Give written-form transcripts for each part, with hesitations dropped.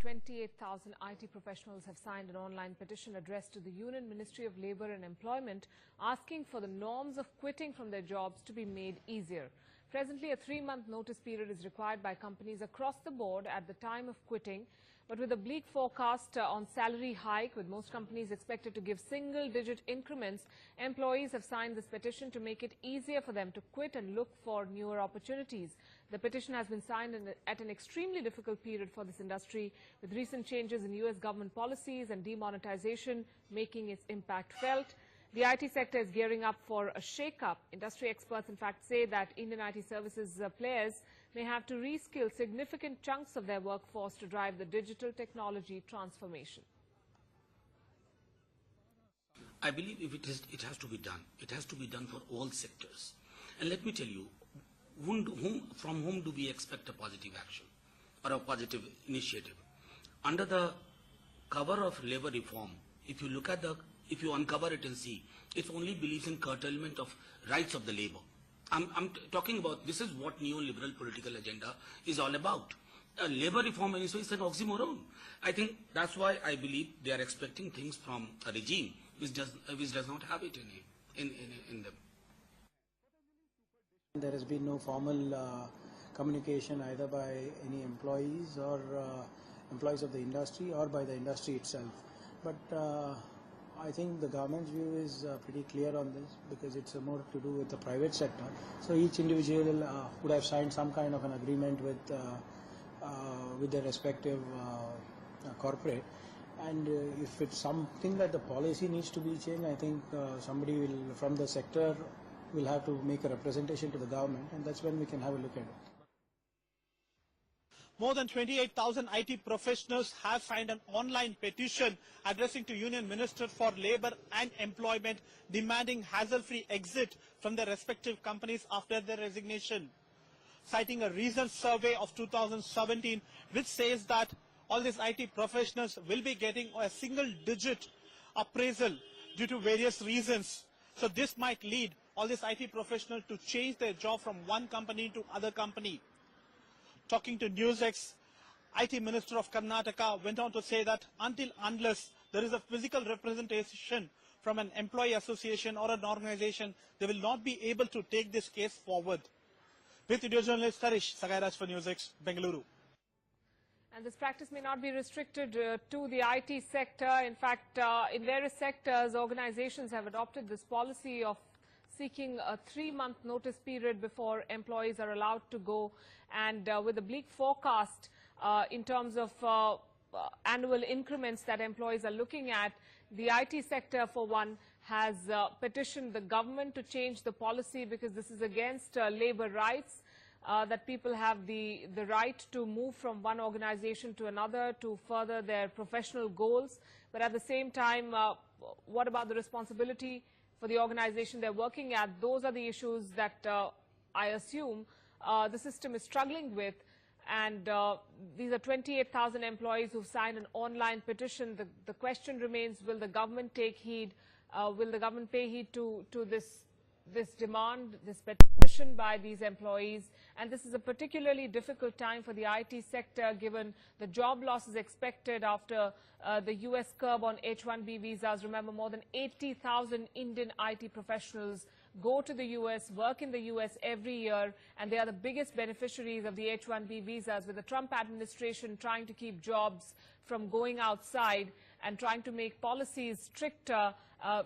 28,000 IT professionals have signed an online petition addressed to the Union Ministry of Labour and Employment, asking for the norms of quitting from their jobs to be made easier. Presently, a 3-month notice period is required by companies across the board at the time of quitting. But with a bleak forecast on salary hike, with most companies expected to give single-digit increments, employees have signed this petition to make it easier for them to quit and look for newer opportunities. The petition has been signed at an extremely difficult period for this industry, with recent changes in US government policies and demonetisation making its impact felt. The IT sector is gearing up for a shake-up. Industry experts, in fact, say that Indian IT services players may have to reskill significant chunks of their workforce to drive the digital technology transformation. I believe if it has to be done. It has to be done for all sectors. And let me tell you, from whom do we expect a positive action or a positive initiative? Under the cover of labor reform, if you uncover it and see, it only believes in curtailment of rights of the labor. I'm talking about, this is what neoliberal political agenda is all about. Labor reform is an oxymoron. I think that's why I believe they are expecting things from a regime which does not have it in them. There has been no formal communication either by any employees or employees of the industry or by the industry itself. But I think the government's view is pretty clear on this, because it's more to do with the private sector. So each individual would have signed some kind of an agreement with their respective corporate. And if it's something that the policy needs to be changed, I think somebody from the sector will have to make a representation to the government, and that's when we can have a look at it. More than 28,000 IT professionals have signed an online petition addressing to Union Minister for Labour and Employment, demanding hassle-free exit from their respective companies after their resignation. Citing a recent survey of 2017, which says that all these IT professionals will be getting a single-digit appraisal due to various reasons. So this might lead all these IT professionals to change their job from one company to other company. Talking to NewsX, IT Minister of Karnataka went on to say that unless there is a physical representation from an employee association or an organization, they will not be able to take this case forward. With video journalist Harish Sagairaj for NewsX, Bengaluru. And this practice may not be restricted to the IT sector. In fact, in various sectors, organizations have adopted this policy of seeking a 3-month notice period before employees are allowed to go. And with a bleak forecast in terms of annual increments that employees are looking at, the IT sector, for one, has petitioned the government to change the policy, because this is against labor rights, that people have the right to move from one organization to another to further their professional goals. But at the same time, what about the responsibility for the organization they're working at? Those are the issues that I assume the system is struggling with. And these are 28,000 employees who've signed an online petition. The question remains, will the government take heed? Will the government pay heed to this demand, this petition by these employees? And this is a particularly difficult time for the IT sector, given the job losses expected after the US curb on H-1B visas. Remember, more than 80,000 Indian IT professionals go to the US, work in the US every year, and they are the biggest beneficiaries of the H-1B visas, with the Trump administration trying to keep jobs from going outside and trying to make policies stricter,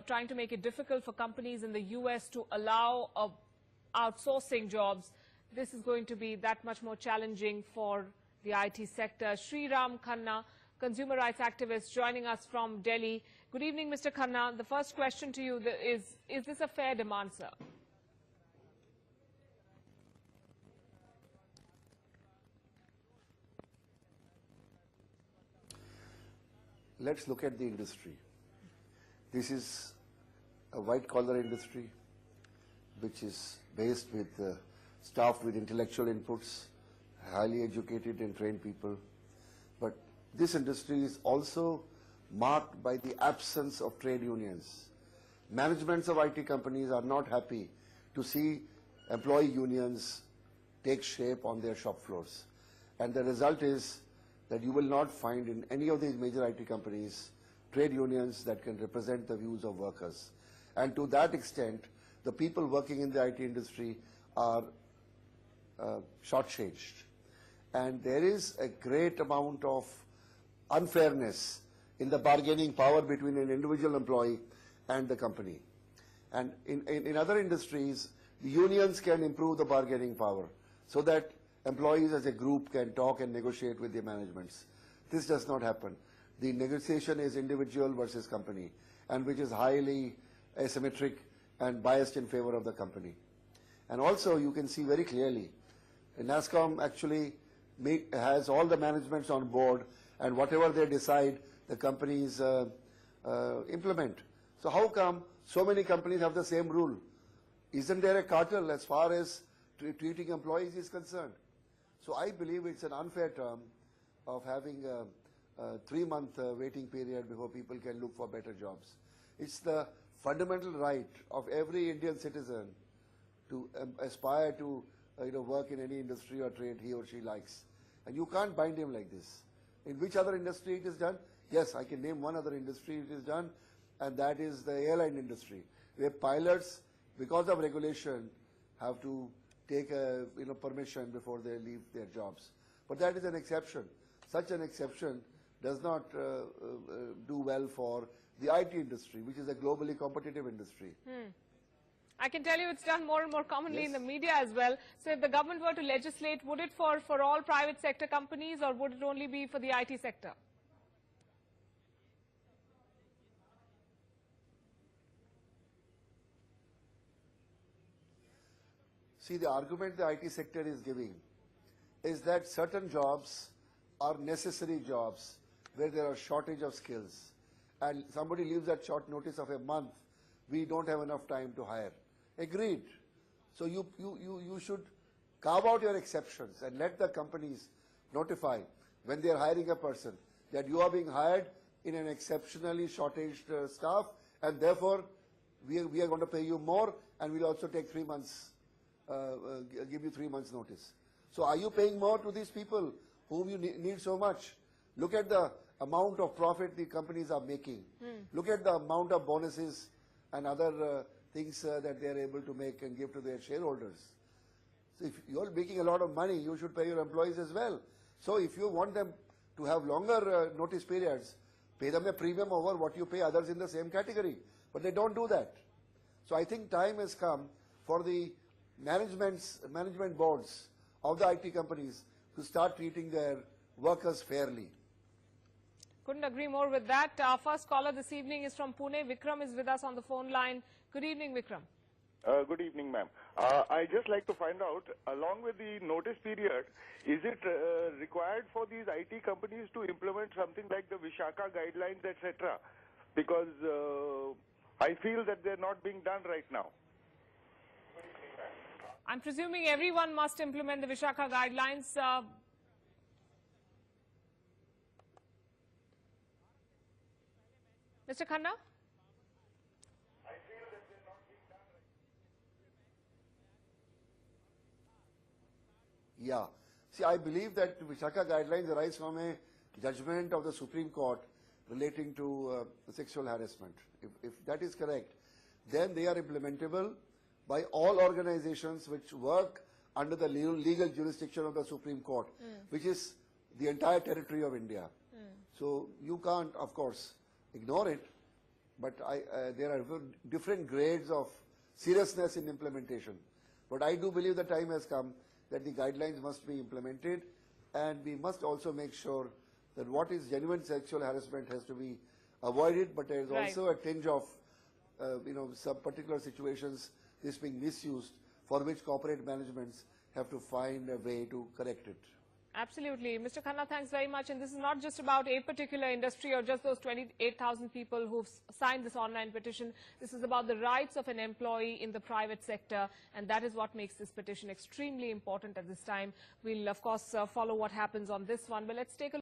trying to make it difficult for companies in the US to allow outsourcing jobs. This is going to be that much more challenging for the IT sector. Sriram Khanna, consumer rights activist, joining us from Delhi. Good evening, Mr. Khanna. The first question to you is this a fair demand, sir? Let's look at the industry. This is a white-collar industry which is based with, staffed with intellectual inputs, highly educated and trained people. But this industry is also marked by the absence of trade unions. Managements of IT companies are not happy to see employee unions take shape on their shop floors. And the result is that you will not find in any of these major IT companies trade unions that can represent the views of workers. And to that extent, the people working in the IT industry are shortchanged. And there is a great amount of unfairness in the bargaining power between an individual employee and the company. And in other industries, the unions can improve the bargaining power so that employees as a group can talk and negotiate with their managements. This does not happen. The negotiation is individual versus company, and which is highly asymmetric and biased in favor of the company. And also you can see very clearly, NASSCOM actually has all the managements on board, and whatever they decide, the companies implement. So how come so many companies have the same rule? Isn't there a cartel as far as treating employees is concerned? So I believe it's an unfair term of having a 3-month waiting period before people can look for better jobs. It's the fundamental right of every Indian citizen to aspire to work in any industry or trade he or she likes. And you can't bind him like this. In which other industry it is done? Yes, I can name one other industry it is done, and that is the airline industry, where pilots, because of regulation, have to take a permission before they leave their jobs. But that is an exception. Such an exception does not do well for the IT industry, which is a globally competitive industry. I can tell you it's done more and more commonly in Yes. the media as well. So if the government were to legislate, would it for all private sector companies, or would it only be for the IT sector? See, the argument the IT sector is giving is that certain jobs are necessary jobs where there are shortage of skills, and somebody leaves at short notice of a month, we don't have enough time to hire. Agreed. So you should carve out your exceptions and let the companies notify when they are hiring a person that you are being hired in an exceptionally shortaged staff, and therefore we are going to pay you more, and we'll also take 3 months, give you 3 months notice. So are you paying more to these people whom you need so much? Look at the amount of profit the companies are making. Look at the amount of bonuses and other things that they are able to make and give to their shareholders. So if you are making a lot of money, you should pay your employees as well. So if you want them to have longer notice periods, pay them a premium over what you pay others in the same category. But they don't do that. So I think time has come for the management boards of the IT companies to start treating their workers fairly. Couldn't agree more with that. Our first caller this evening is from Pune. Vikram is with us on the phone line. Good evening, Vikram. Good evening, ma'am. I just like to find out, along with the notice period, is it required for these IT companies to implement something like the Vishaka guidelines, etc.? Because I feel that they're not being done right now. I'm presuming everyone must implement the Vishaka guidelines. Mr. Khanna? Yeah. See, I believe that Vishaka guidelines arise from a judgment of the Supreme Court relating to sexual harassment. If that is correct, then they are implementable by all organizations which work under the legal jurisdiction of the Supreme Court, which is the entire territory of India. So you can't, of course, ignore it, but there are different grades of seriousness in implementation. But I do believe the time has come that the guidelines must be implemented, and we must also make sure that what is genuine sexual harassment has to be avoided, but there is also a tinge of, some particular situations, this being misused, for which corporate managements have to find a way to correct it. Absolutely. Mr. Khanna, thanks very much. And this is not just about a particular industry or just those 28,000 people who've signed this online petition. This is about the rights of an employee in the private sector, and that is what makes this petition extremely important at this time. We'll, of course, follow what happens on this one, but let's take a